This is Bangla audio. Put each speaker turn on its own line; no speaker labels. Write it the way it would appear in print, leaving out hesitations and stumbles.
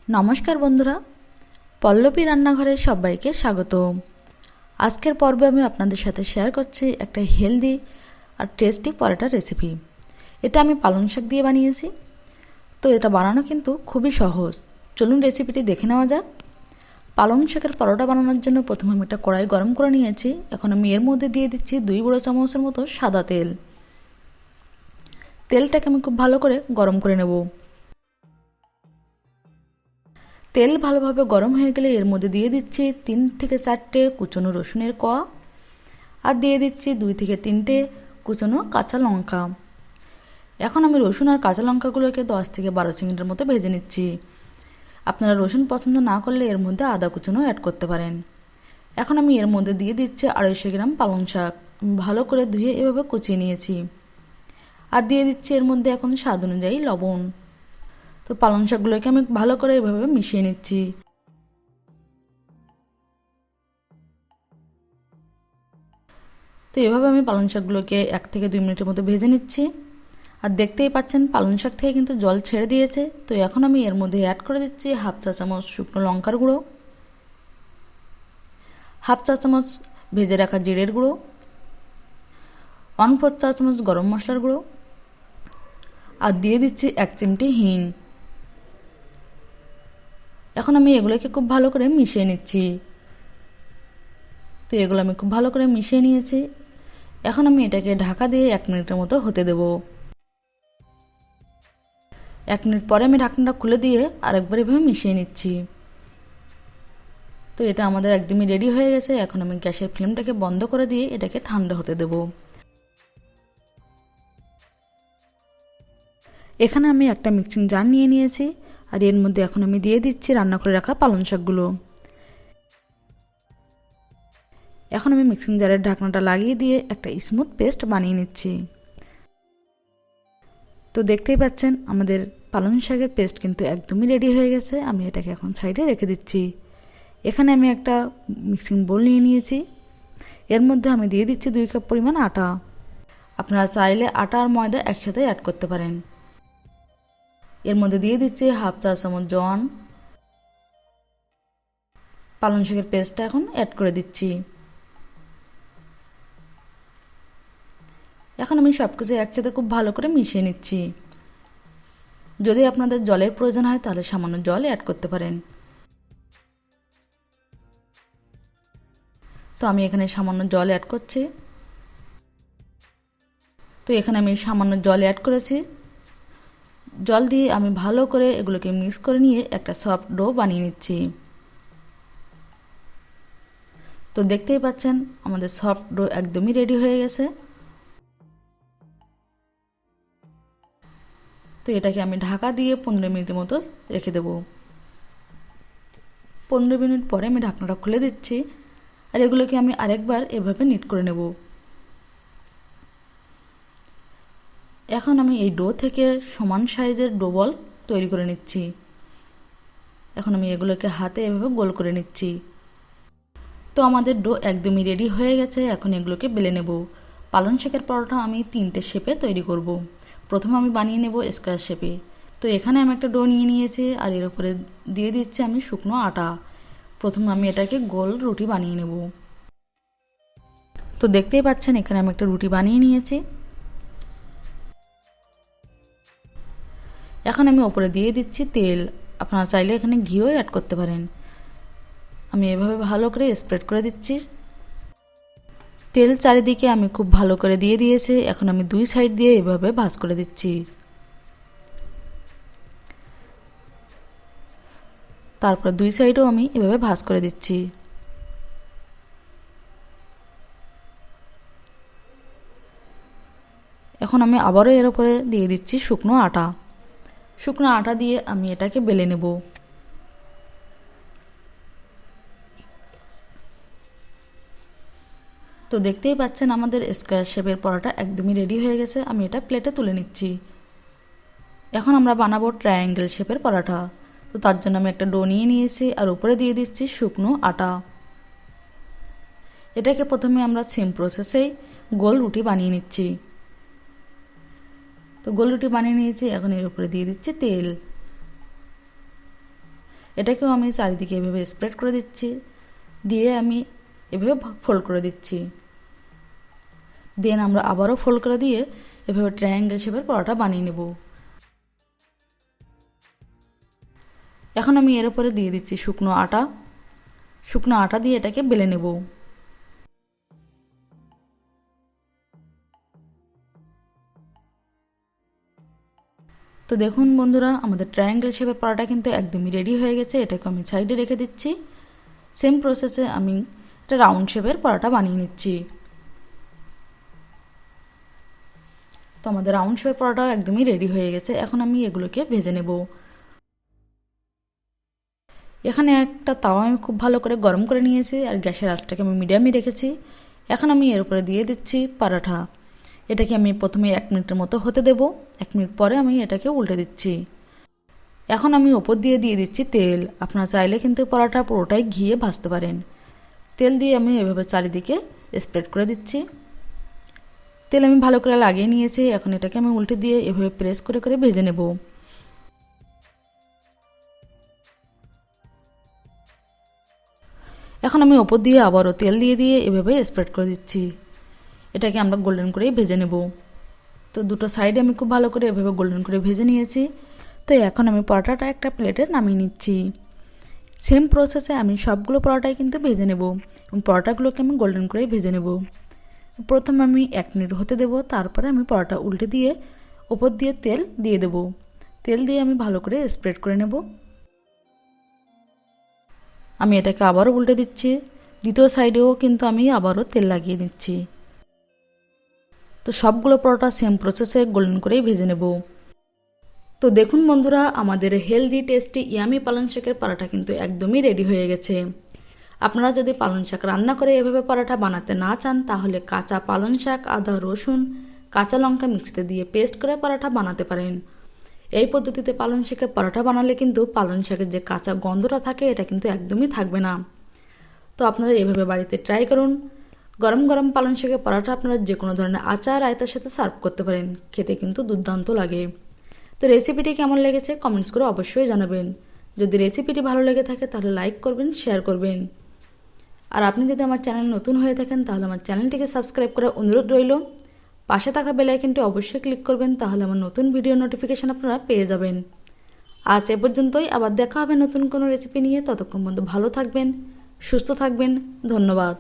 নমস্কার বন্ধুরা, পল্লবী রান্নাঘরে সবাইকে স্বাগত। আজকের পর্বে আমি আপনাদের সাথে শেয়ার করছি একটা হেলদি আর টেস্টি পরোটা রেসিপি। এটা আমি পালং শাক দিয়ে বানিয়েছি। তো এটা বানানো কিন্তু খুবই সহজ। চলুন রেসিপিটি দেখে নেওয়া যাক। পালং শাকের পরোটা বানানোর জন্য প্রথমে আমি একটা কড়াই গরম করে নিয়েছি। এখন আমি এর মধ্যে দিয়ে দিচ্ছি 2 বড় চামচের মতো সাদা তেল। তেলটাকে আমি খুব ভালো করে গরম করে নেব। তেল ভালোভাবে গরম হয়ে গেলে এর মধ্যে দিয়ে দিচ্ছি 3 থেকে 4টে কুচনো রসুনের কোয়া আর দিয়ে দিচ্ছি 2 থেকে 3টে কুচনো কাঁচা লঙ্কা। এখন আমি রসুন আর কাঁচা লঙ্কাগুলোকে 10 থেকে 12 সেকেন্ডের মতো ভেজে নিচ্ছি। আপনারা রসুন পছন্দ না করলে এর মধ্যে আদা কুচনো অ্যাড করতে পারেন। এখন আমি এর মধ্যে দিয়ে দিচ্ছি 250 গ্রাম পালং শাক। ভালো করে ধুয়ে এভাবে কুচিয়ে নিয়েছি। আর দিয়ে দিচ্ছি এর মধ্যে এখন স্বাদ অনুযায়ী লবণ। তো পালং শাকগুলোকে আমি ভালো করে এভাবে মিশিয়ে নিচ্ছি। তো এভাবে আমি পালং শাকগুলোকে 1 থেকে 2 মিনিটের মতো ভেজে নিচ্ছি। আর দেখতেই পাচ্ছেন পালং শাক থেকে কিন্তু জল ছেড়ে দিয়েছে। তো এখন আমি এর মধ্যে অ্যাড করে দিচ্ছি 1/2 চা চামচ শুকনো লঙ্কার গুঁড়ো, 1/2 চা চামচ ভেজে রাখা জিরের গুঁড়ো, 1/4 চা চামচ গরম মশলার গুঁড়ো আর দিয়ে দিচ্ছি 1 চিমটি হিং। এখন আমি এগুলোকে খুব ভালো করে মিশিয়ে নিচ্ছি। তো এগুলো আমি খুব ভালো করে মিশিয়ে নিয়েছি। এখন আমি এটাকে ঢাকা দিয়ে 1 মিনিটের মতো হতে দেব। 1 মিনিট পরে আমি ঢাকনাটা খুলে দিয়ে আরেকবার এভাবে মিশিয়ে নিচ্ছি। তো এটা আমাদের একদমই রেডি হয়ে গেছে। এখন আমি গ্যাসের ফ্লেমটাকে বন্ধ করে দিয়ে এটাকে ঠান্ডা হতে দেব। এখানে আমি একটা মিক্সিং জার নিয়ে নিয়েছি আর এর মধ্যে এখন আমি দিয়ে দিচ্ছি রান্না করে রাখা পালং শাকগুলো। এখন আমি মিক্সিং জারের ঢাকনাটা লাগিয়ে দিয়ে একটা স্মুথ পেস্ট বানিয়ে নিচ্ছি। তো দেখতেই পাচ্ছেন আমাদের পালং শাকের পেস্ট কিন্তু একদমই রেডি হয়ে গেছে। আমি এটাকে এখন সাইডে রেখে দিচ্ছি। এখানে আমি একটা মিক্সিং বোল নিয়ে নিয়েছি। এর মধ্যে আমি দিয়ে দিচ্ছি 2 কাপ পরিমাণ আটা। আপনারা চাইলে আটা আর ময়দা একসাথে অ্যাড করতে পারেন। এর মধ্যে দিয়ে দিচ্ছি 1/2 চা চামচ জোয়ান। পালং শাকের পেস্টটা এখন অ্যাড করে দিচ্ছি। এখন আমি সব কিছু একসাথে খুব ভালো করে মিশিয়ে নিচ্ছি। যদি আপনাদের জলের প্রয়োজন হয় তাহলে সামান্য জল অ্যাড করতে পারেন। তো আমি এখানে সামান্য জল অ্যাড করছি। তো এখানে আমি সামান্য জল অ্যাড করেছি। জল দিয়ে আমি ভালো করে এগুলোকে মিক্স করে নিয়ে একটা সফট ডো বানিয়ে নিচ্ছি। তো দেখতেই পাচ্ছেন আমাদের সফট ডো একদমই রেডি হয়ে গেছে। তো এটাকে আমি ঢাকা দিয়ে 15 মিনিটের মতো রেখে দেব। 15 মিনিট পরে আমি ঢাকনাটা খুলে দিচ্ছি আর এগুলোকে আমি আরেকবার এভাবে নিট করে নেব। এখন আমি এই ডো থেকে সমান সাইজের ডো বল তৈরি করে নিচ্ছি। এখন আমি এগুলোকে হাতে এভাবে গোল করে নিচ্ছি। তো আমাদের ডো একদমই রেডি হয়ে গেছে। এখন এগুলোকে বেলে নেব। পালং শাকের পরোটা আমি 3টে শেপে তৈরি করব। প্রথমে আমি বানিয়ে নেব স্কোয়ার শেপে। তো এখানে আমি একটা ডো নিয়ে নিয়েছি আর এর উপরে দিয়ে দিচ্ছি আমি শুকনো আটা। প্রথমে আমি এটাকে গোল রুটি বানিয়ে নেব। তো দেখতেই পাচ্ছেন এখানে আমি একটা রুটি বানিয়ে নিয়েছি। এখন আমি ওপরে দিয়ে দিচ্ছি তেল। আপনারা চাইলে এখানে ঘিও অ্যাড করতে পারেন। আমি এভাবে ভালো করে স্প্রেড করে দিচ্ছি। তেল চারিদিকে আমি খুব ভালো করে দিয়ে দিয়েছি। এখন আমি 2 সাইড দিয়ে এভাবে ভাঁজ করে দিচ্ছি। তারপর 2 সাইডও আমি এভাবে ভাঁজ করে দিচ্ছি। এখন আমি আবারও এর উপরে দিয়ে দিচ্ছি শুকনো আটা। শুকনো আটা দিয়ে আমি এটাকে বেলে নেব। তো দেখতেই পাচ্ছেন আমাদের স্কোয়ার শেপের পরোটা একদমই রেডি হয়ে গেছে। আমি এটা প্লেটে তুলে নিচ্ছি। এখন আমরা বানাবো ট্রায়াঙ্গেল শেপের পরোটা। তো তার জন্য আমি একটা ডো নিয়ে নিয়েছি আর উপরে দিয়ে দিচ্ছি শুকনো আটা। এটাকে প্রথমে আমরা সেম প্রসেসেই গোল রুটি বানিয়ে নিচ্ছি। তো গোল রুটি বানিয়ে নিয়েছি। এখন এর উপরে দিয়ে দিচ্ছি তেল। এটাকেও আমি চারিদিকে এভাবে স্প্রেড করে দিচ্ছি, দিয়ে আমি এভাবে ফোল্ড করে দিচ্ছি। দেন আমরা আবারও ফোল্ড করে দিয়ে এভাবে ট্রায়াঙ্গেল শেপের পরোটা বানিয়ে নেব। এখন আমি এর উপরে দিয়ে দিচ্ছি শুকনো আটা দিয়ে এটাকে বেলে নেব। তো দেখুন বন্ধুরা, আমাদের ট্রায়াঙ্গেল শেপের পরোটা কিন্তু একদমই রেডি হয়ে গেছে। এটাকে আমি সাইডে রেখে দিচ্ছি। সেম প্রসেসে আমি একটা রাউন্ড শেপের পরোটা বানিয়ে নিচ্ছি। তো আমাদের রাউন্ড শেপের পরোটা একদমই রেডি হয়ে গেছে। এখন আমি এগুলোকে ভেজে নেব। এখানে একটা তাওয়া আমি খুব ভালো করে গরম করে নিয়েছি, আর গ্যাসের আঁচটাকে আমি মিডিয়ামে রেখেছি। এখন আমি এর উপরে দিয়ে দিচ্ছি পরোটা। এটাকে আমি প্রথমে 1 মিনিটের মতো হতে দেব। 1 মিনিট পরে আমি এটাকে উল্টে দিচ্ছি। এখন আমি ওপর দিয়ে দিচ্ছি তেল। আপনারা চাইলে কিন্তু পরোটা পুরোটাই ঘিয়ে ভাজতে পারেন। তেল দিয়ে আমি এভাবে চারিদিকে স্প্রেড করে দিচ্ছি। তেল আমি ভালো করে লাগিয়ে নিয়েছি। এখন এটাকে আমি উল্টে দিয়ে এভাবে প্রেস করে করে ভেজে নেব। এখন আমি ওপর দিয়ে আবারও তেল দিয়ে এভাবে স্প্রেড করে দিচ্ছি। এটাকে আমরা গোল্ডেন করেই ভেজে নেব। তো দুটো সাইডে আমি খুব ভালো করে এভাবে গোল্ডেন করে ভেজে নিয়েছি। তো এখন আমি পরোটাটা একটা প্লেটে নামিয়ে নিচ্ছি। সেম প্রসেসে আমি সবগুলো পরোটাই কিন্তু ভেজে নেব এবং পরোটাগুলোকে আমি গোল্ডেন করেই ভেজে নেব। প্রথমে আমি 1 মিনিট হতে দেব, তারপরে আমি পরোটা উল্টে দিয়ে ওপর দিয়ে তেল দিয়ে দেব। তেল দিয়ে আমি ভালো করে স্প্রেড করে নেব। আমি এটাকে আবারও উল্টে দিচ্ছি। দ্বিতীয় সাইডেও কিন্তু আমি আবারও তেল লাগিয়ে দিচ্ছি। তো সবগুলো পরোটা সেম প্রসেসে গোল্ডেন করেই ভেজে নেব। তো দেখুন বন্ধুরা, আমাদের হেলদি টেস্টি ইয়ামি পালং শাকের পরোটা কিন্তু একদমই রেডি হয়ে গেছে। আপনারা যদি পালং শাক রান্না করে এভাবে পরোটা বানাতে না চান, তাহলে কাঁচা পালং শাক, আদা, রসুন, কাঁচা লঙ্কা মিক্সিতে দিয়ে পেস্ট করে পরোটা বানাতে পারেন। এই পদ্ধতিতে পালং শাকের পরোটা বানালে কিন্তু পালং শাকের যে কাঁচা গন্ধটা থাকে এটা কিন্তু একদমই থাকবে না। তো আপনারা এভাবে বাড়িতে ট্রাই করুন। গরম গরম পালং শাকের পরোটা আপনারা যে কোনো ধরনের আচার আয়তার সাথে সার্ভ করতে পারেন। খেতে কিন্তু দুর্দান্ত লাগে। তো রেসিপিটি কেমন লেগেছে কমেন্টস করে অবশ্যই জানাবেন। যদি রেসিপিটি ভালো লেগে থাকে তাহলে লাইক করবেন, শেয়ার করবেন। আর আপনি যদি আমার চ্যানেল নতুন হয়ে থাকেন তাহলে আমার চ্যানেলটিকে সাবস্ক্রাইব করার অনুরোধ রইল। পাশে থাকা বেল আইকনটি অবশ্যই ক্লিক করবেন, তাহলে আমার নতুন ভিডিও নোটিফিকেশন আপনারা পেয়ে যাবেন। আজ এ পর্যন্তই। আবার দেখা হবে নতুন কোনো রেসিপি নিয়ে। ততক্ষণ পর্যন্ত ভালো থাকবেন, সুস্থ থাকবেন। ধন্যবাদ।